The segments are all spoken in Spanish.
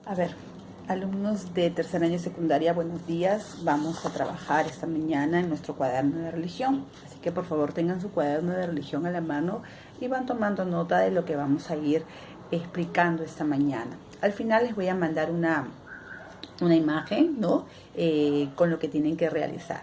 A ver, alumnos de tercer año de secundaria, buenos días. Vamos a trabajar esta mañana en nuestro cuaderno de religión. Así que por favor tengan su cuaderno de religión a la mano y van tomando nota de lo que vamos a ir explicando esta mañana. Al final les voy a mandar una imagen, ¿no? Con lo que tienen que realizar.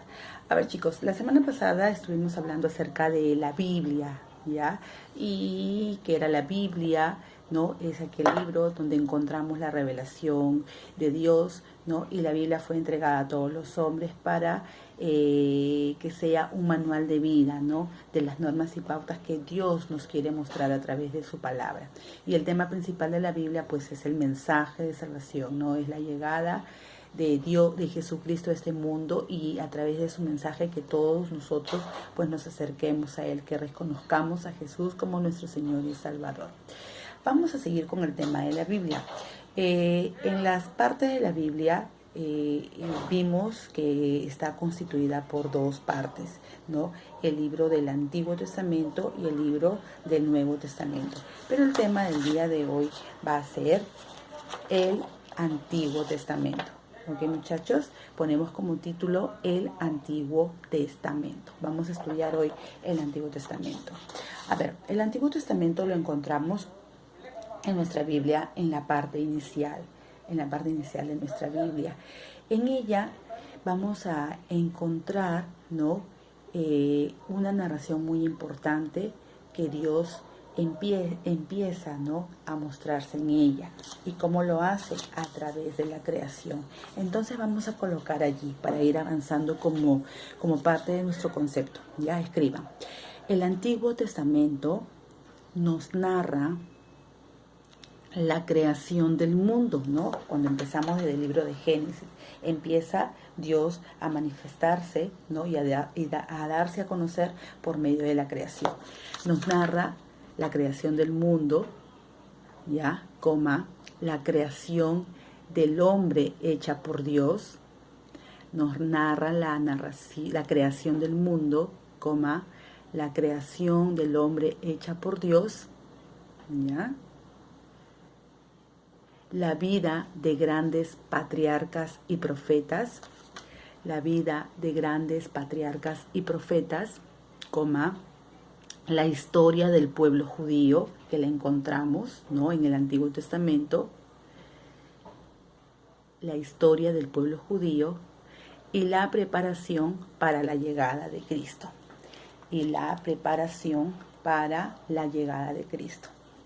A ver, chicos, la semana pasada estuvimos hablando acerca de la Biblia, ¿ya? Y que era la Biblia, ¿no? Es aquel libro donde encontramos la revelación de Dios, ¿no? Y la Biblia fue entregada a todos los hombres para que sea un manual de vida, ¿no? De las normas y pautas que Dios nos quiere mostrar a través de su palabra. Y el tema principal de la Biblia, pues, es el mensaje de salvación, ¿no? Es la llegada de Dios, de Jesucristo a este mundo, y a través de su mensaje que todos nosotros pues nos acerquemos a Él, que reconozcamos a Jesús como nuestro Señor y Salvador. Vamos a seguir con el tema de la Biblia. En las partes de la Biblia vimos que está constituida por dos partes, ¿no? El libro del Antiguo Testamento y el libro del Nuevo Testamento. Pero el tema del día de hoy va a ser el Antiguo Testamento. Ok, muchachos, ponemos como título el Antiguo Testamento. Vamos a estudiar hoy el Antiguo Testamento. A ver, el Antiguo Testamento lo encontramos en nuestra Biblia en la parte inicial, de nuestra Biblia. En ella vamos a encontrar, ¿no? Una narración muy importante que Dios empieza, ¿no? A mostrarse en ella. ¿Y cómo lo hace? A través de la creación. Entonces vamos a colocar allí para ir avanzando como parte de nuestro concepto. Ya escriban. El Antiguo Testamento nos narra la creación del mundo, ¿no? Cuando empezamos desde el libro de Génesis, empieza Dios a manifestarse, ¿no? Y a darse a conocer por medio de la creación. Nos narra la creación del mundo, ¿ya? La creación del hombre hecha por Dios. Nos narra la creación del mundo, la creación del hombre hecha por Dios, ¿ya? La vida de grandes patriarcas y profetas, la vida de grandes patriarcas y profetas, la historia del pueblo judío, que la encontramos, ¿no? En el Antiguo Testamento, la historia del pueblo judío y la preparación para la llegada de Cristo.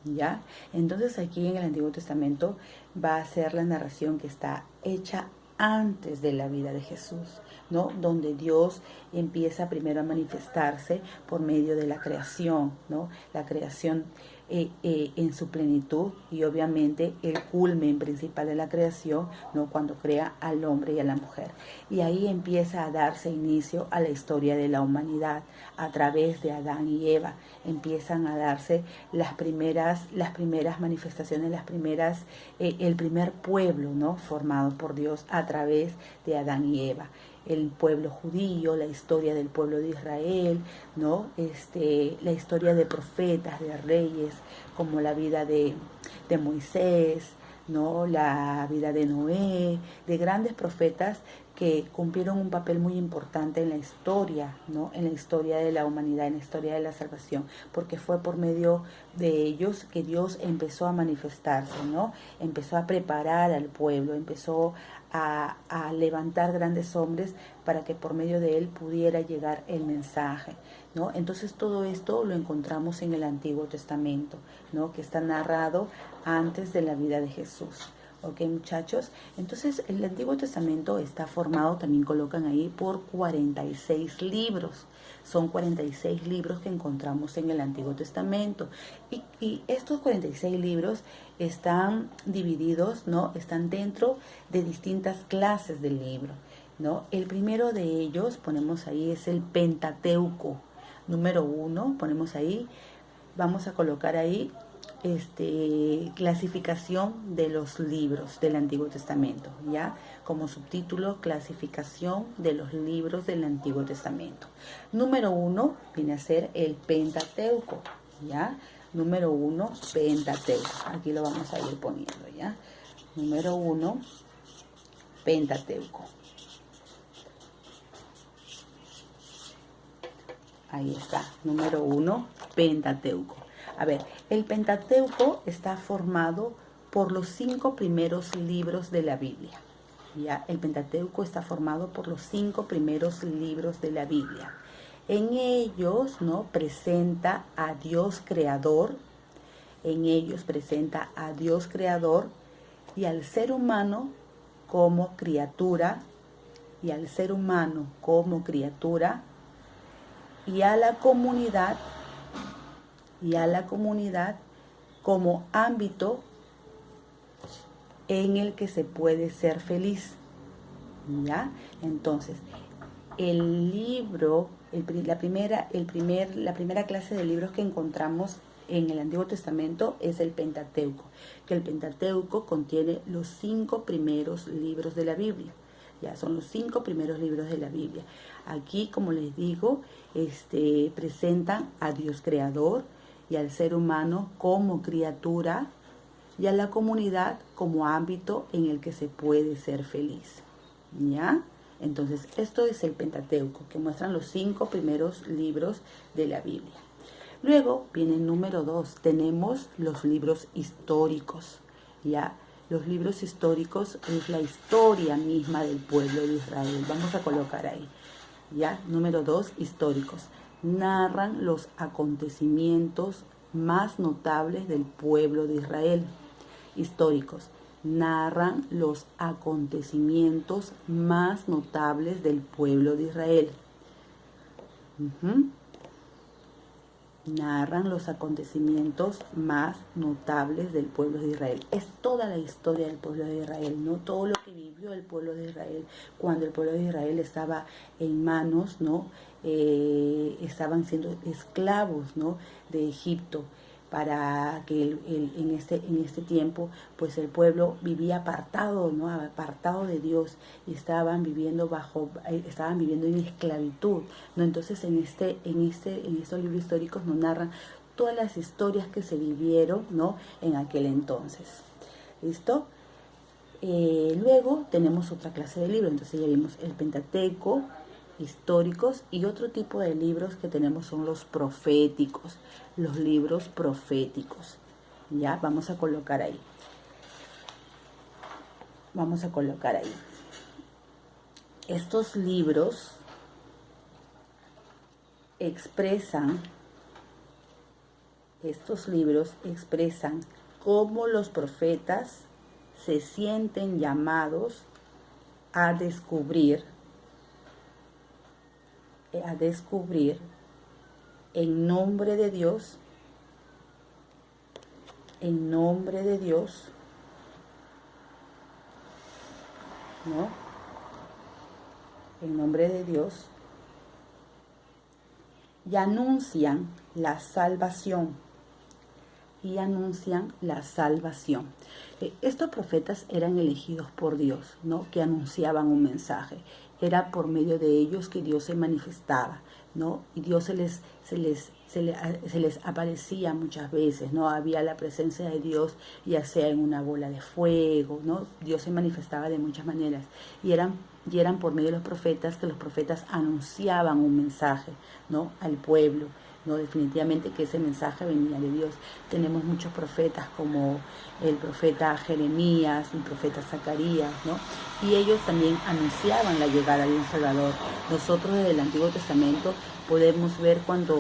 ¿Ya? Entonces aquí en el Antiguo Testamento va a ser la narración que está hecha antes de la vida de Jesús, ¿no? Donde Dios empieza primero a manifestarse por medio de la creación, ¿no? La creación en su plenitud, y obviamente el culmen principal de la creación, ¿no? Cuando crea al hombre y a la mujer. Y ahí empieza a darse inicio a la historia de la humanidad a través de Adán y Eva. Empiezan a darse las primeras manifestaciones, el primer pueblo, ¿no? Formado por Dios a través de Adán y Eva. El pueblo judío, la historia del pueblo de Israel, ¿no? La historia de profetas, de reyes, como la vida de Moisés, ¿no? La vida de Noé, de grandes profetas que cumplieron un papel muy importante en la historia, ¿no? En la historia de la humanidad, en la historia de la salvación, porque fue por medio de ellos que Dios empezó a manifestarse, ¿no? Empezó a preparar al pueblo, empezó a levantar grandes hombres para que por medio de él pudiera llegar el mensaje, ¿no? Entonces todo esto lo encontramos en el Antiguo Testamento, ¿no? Que está narrado antes de la vida de Jesús. ¿Ok, muchachos? Entonces el Antiguo Testamento está formado, también colocan ahí, por 46 libros. Son 46 libros que encontramos en el Antiguo Testamento. Y estos 46 libros están divididos, ¿no? Están dentro de distintas clases del libro, ¿no? El primero de ellos, ponemos ahí, es el Pentateuco. Número 1, ponemos ahí, vamos a colocar ahí clasificación de los libros del Antiguo Testamento, ¿ya? Como subtítulo, clasificación de los libros del Antiguo Testamento. Número 1 viene a ser el Pentateuco, ¿ya? Número 1, Pentateuco. Aquí lo vamos a ir poniendo, ¿ya? Número 1, Pentateuco. Ahí está, número 1, Pentateuco. A ver, el Pentateuco está formado por los 5 primeros libros de la Biblia. ¿Ya? El Pentateuco está formado por los 5 primeros libros de la Biblia. En ellos, ¿no?, presenta a Dios creador. En ellos presenta a Dios creador y al ser humano como criatura. Y al ser humano como criatura. Y a la comunidad como ámbito en el que se puede ser feliz. ¿Ya? Entonces, el libro, la primera clase de libros que encontramos en el Antiguo Testamento es el Pentateuco, que el Pentateuco contiene los 5 primeros libros de la Biblia. Ya son los 5 primeros libros de la Biblia. Aquí, como les digo, presentan a Dios creador y al ser humano como criatura y a la comunidad como ámbito en el que se puede ser feliz. ¿Ya? Entonces, esto es el Pentateuco, que muestran los 5 primeros libros de la Biblia. Luego viene el número 2, tenemos los libros históricos. ¿Ya? Los libros históricos es la historia misma del pueblo de Israel. Vamos a colocar ahí. ¿Ya? Número 2, históricos. Narran los acontecimientos más notables del pueblo de Israel. Históricos. Narran los acontecimientos más notables del pueblo de Israel. Narran los acontecimientos más notables del pueblo de Israel. Es toda la historia del pueblo de Israel, ¿no? Todo lo que vivió el pueblo de Israel cuando el pueblo de Israel estaba en manos, ¿no? Estaban siendo esclavos, ¿no?, de Egipto, para que en este tiempo pues el pueblo vivía apartado, ¿no?, apartado de Dios, y estaban viviendo en esclavitud, ¿no? Entonces en estos libros históricos nos narran todas las historias que se vivieron, ¿no?, en aquel entonces. ¿Listo? Luego tenemos otra clase de libros. Entonces ya vimos el Pentateuco, históricos, y otro tipo de libros que tenemos son los proféticos, los libros proféticos. Ya, vamos a colocar ahí. Estos libros expresan cómo los profetas se sienten llamados a descubrir en nombre de Dios, ¿no? En nombre de Dios, y anuncian la salvación. Estos profetas eran elegidos por Dios, ¿no?, que anunciaban un mensaje. Era por medio de ellos que Dios se manifestaba, ¿no? Y Dios se les aparecía muchas veces, ¿no? Había la presencia de Dios, ya sea en una bola de fuego, ¿no? Dios se manifestaba de muchas maneras. Y eran por medio de los profetas que los profetas anunciaban un mensaje, ¿no?, al pueblo. No, definitivamente que ese mensaje venía de Dios. Tenemos muchos profetas como el profeta Jeremías, el profeta Zacarías, ¿no? Y ellos también anunciaban la llegada de un Salvador. Nosotros desde el Antiguo Testamento podemos ver cuando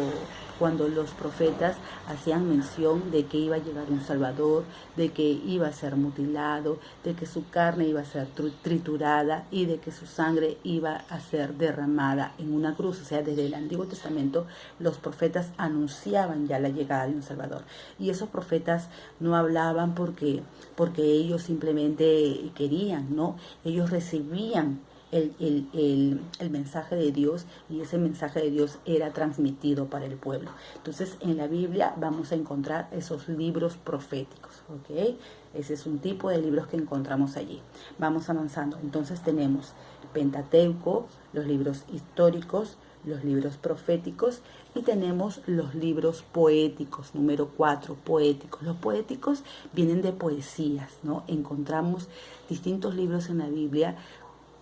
los profetas hacían mención de que iba a llegar un Salvador, de que iba a ser mutilado, de que su carne iba a ser triturada y de que su sangre iba a ser derramada en una cruz. O sea, desde el Antiguo Testamento los profetas anunciaban ya la llegada de un Salvador. Y esos profetas no hablaban porque ellos simplemente querían, ¿no? Ellos recibían el mensaje de Dios, y ese mensaje de Dios era transmitido para el pueblo. Entonces en la Biblia vamos a encontrar esos libros proféticos, ¿ok? Ese es un tipo de libros que encontramos allí. Vamos avanzando. Entonces tenemos Pentateuco, los libros históricos, los libros proféticos y tenemos los libros poéticos, número 4, poéticos. Los poéticos vienen de poesías, ¿no? Encontramos distintos libros en la Biblia.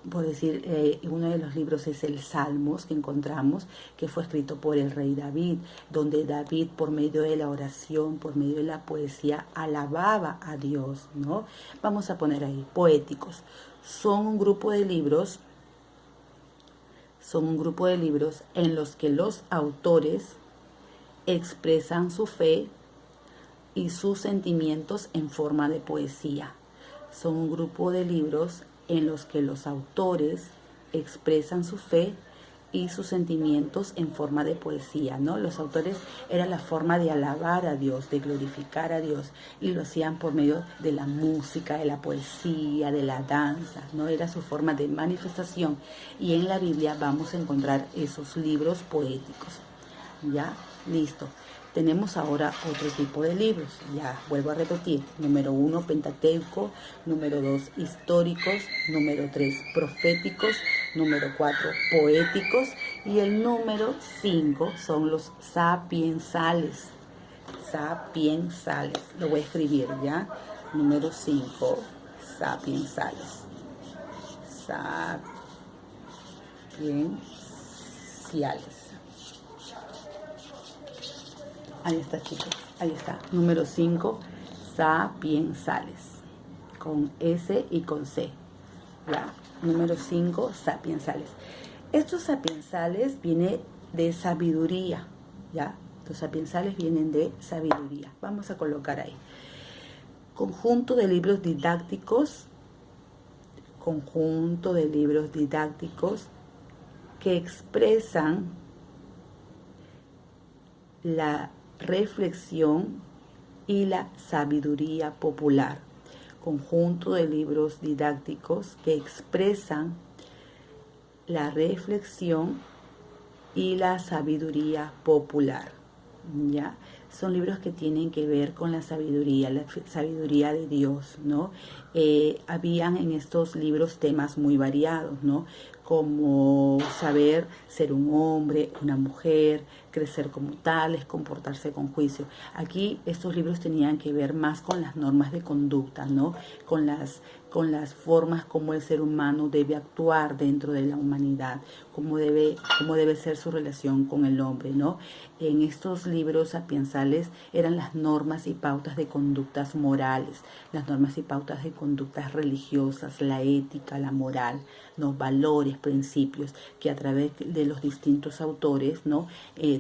Por decir, uno de los libros es el Salmos que encontramos, que fue escrito por el rey David, donde David, por medio de la oración, por medio de la poesía, alababa a Dios, ¿no? Vamos a poner ahí, poéticos. Son un grupo de libros en los que los autores expresan su fe y sus sentimientos en forma de poesía. Son un grupo de libros en los que los autores expresan su fe y sus sentimientos en forma de poesía, ¿no? Los autores era la forma de alabar a Dios, de glorificar a Dios, y lo hacían por medio de la música, de la poesía, de la danza, ¿no? Era su forma de manifestación, y en la Biblia vamos a encontrar esos libros poéticos. ¿Ya? Listo. Tenemos ahora otro tipo de libros. Ya, vuelvo a repetir. Número 1, Pentateuco. Número 2, históricos. Número 3, proféticos. Número 4, poéticos. Y el número 5 son los sapiensales. Sapiensales. Lo voy a escribir, ¿ya? Número 5, sapiensales. Sapiensales. Ahí está, chicos. Ahí está. Número 5, sapiensales. Con S y con C. ¿Ya? Número 5, sapiensales. Estos sapiensales vienen de sabiduría. ¿Ya? Los sapiensales vienen de sabiduría. Vamos a colocar ahí. Conjunto de libros didácticos. Conjunto de libros didácticos que expresan la reflexión y la sabiduría popular. Conjunto de libros didácticos que expresan la reflexión y la sabiduría popular. ¿Ya? Son libros que tienen que ver con la sabiduría de Dios, ¿no? Habían en estos libros temas muy variados, ¿no? Como saber ser un hombre, una mujer, crecer como tales, comportarse con juicio. Aquí estos libros tenían que ver más con las normas de conducta, ¿no? Con las formas como el ser humano debe actuar dentro de la humanidad, cómo debe ser su relación con el hombre, ¿no? En estos libros sapiensales eran las normas y pautas de conductas morales, las normas y pautas de conductas religiosas, la ética, la moral, los valores, principios, que a través de los distintos autores, ¿no?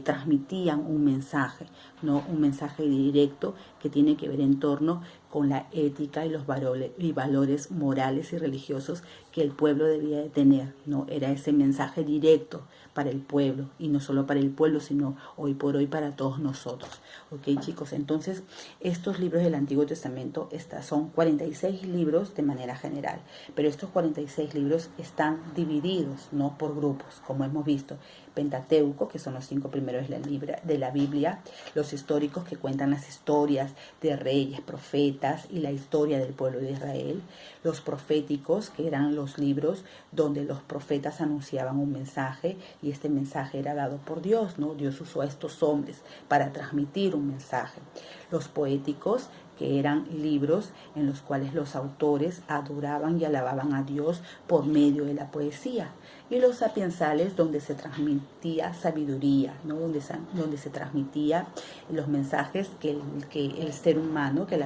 Transmitían un mensaje, ¿no? Un mensaje directo que tiene que ver en torno con la ética y los valores morales y religiosos que el pueblo debía de tener, ¿no? Era ese mensaje directo para el pueblo, y no solo para el pueblo, sino hoy por hoy para todos nosotros. Ok, chicos, entonces estos libros del Antiguo Testamento, son 46 libros de manera general, pero estos 46 libros están divididos, ¿no? Por grupos, como hemos visto. Pentateuco, que son los 5 primeros de la Biblia, los históricos, que cuentan las historias de reyes, profetas y la historia del pueblo de Israel, los proféticos, que eran los libros donde los profetas anunciaban un mensaje, y este mensaje era dado por Dios, ¿no? Dios usó a estos hombres para transmitir un mensaje. Los poéticos, que eran libros en los cuales los autores adoraban y alababan a Dios por medio de la poesía. Y los sapiensales, donde se transmitía sabiduría, ¿no? Donde se transmitía los mensajes que el ser humano, que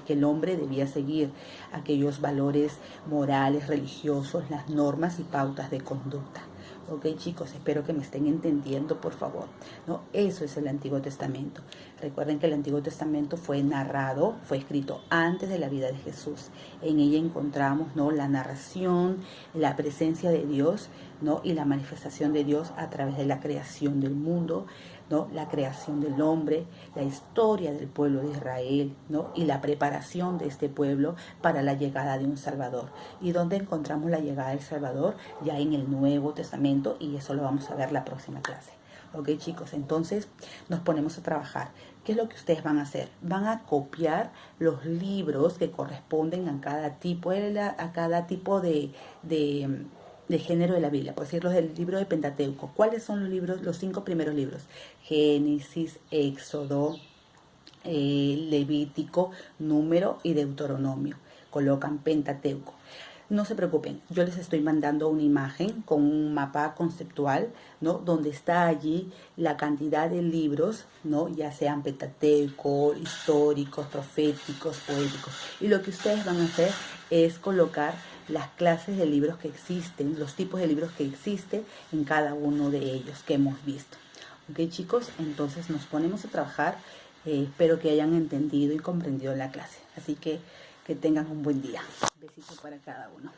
el hombre debía seguir, aquellos valores morales, religiosos, las normas y pautas de conducta. Ok, chicos, espero que me estén entendiendo, por favor, ¿no? Eso es el Antiguo Testamento. Recuerden que el Antiguo Testamento fue narrado, fue escrito antes de la vida de Jesús. En ella encontramos, ¿no? La narración, la presencia de Dios, ¿no? Y la manifestación de Dios a través de la creación del mundo, ¿no? La creación del hombre, la historia del pueblo de Israel, ¿no? Y la preparación de este pueblo para la llegada de un Salvador. ¿Y dónde encontramos la llegada del Salvador? Ya en el Nuevo Testamento, y eso lo vamos a ver la próxima clase. Ok, chicos, entonces nos ponemos a trabajar. ¿Qué es lo que ustedes van a hacer? Van a copiar los libros que corresponden a cada tipo de de género de la Biblia, por decir los del libro de Pentateuco. ¿Cuáles son los libros, los 5 primeros libros? Génesis, Éxodo, Levítico, Número y Deuteronomio. Colocan Pentateuco. No se preocupen, yo les estoy mandando una imagen con un mapa conceptual, ¿no? Donde está allí la cantidad de libros, ¿no? Ya sean pentateuco, históricos, proféticos, poéticos. Y lo que ustedes van a hacer es colocar las clases de libros que existen, los tipos de libros que existen en cada uno de ellos que hemos visto. Ok, chicos, entonces nos ponemos a trabajar. Espero que hayan entendido y comprendido la clase. Así que tengan un buen día. Besitos para cada uno.